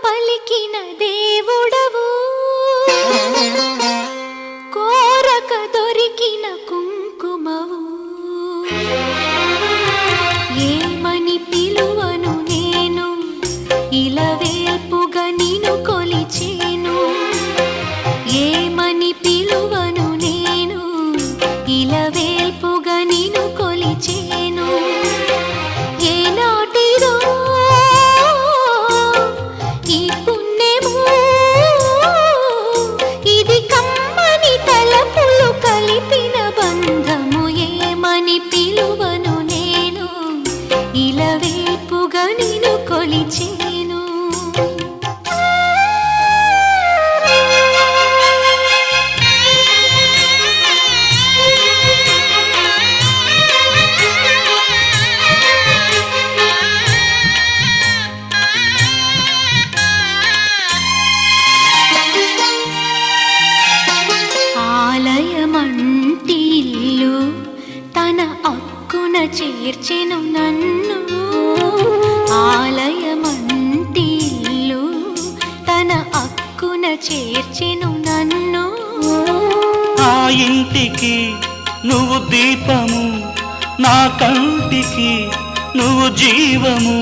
పలికిన దేవుడవు, కోరక దొరికిన కుంకుమవు. ఏమని పిలువను నేను, ఇలవేల్పుగా నిన్ను కొలిచేను. ఏమని పిలువను నేను, ఇలవేల్పుగా నిన్ను కొలిచేను. ఏనాటిదో ఈ పుణ్యము, ఇది కమ్మని తలపులు కలిపిన బంధము. ఏమని పిలువను నేను, ఇలవేల్పుగా నిన్ను కొలిచేను. ఆలయమంటి ఇల్లు తన అక్కున చేర్చెను నన్ను. ఆలయమంటి ఇల్లు తన అక్కున చేర్చెను నన్ను. ఆ ఇంటికి నువ్వు దీపము, నా కంటికి నువ్వు జీవము.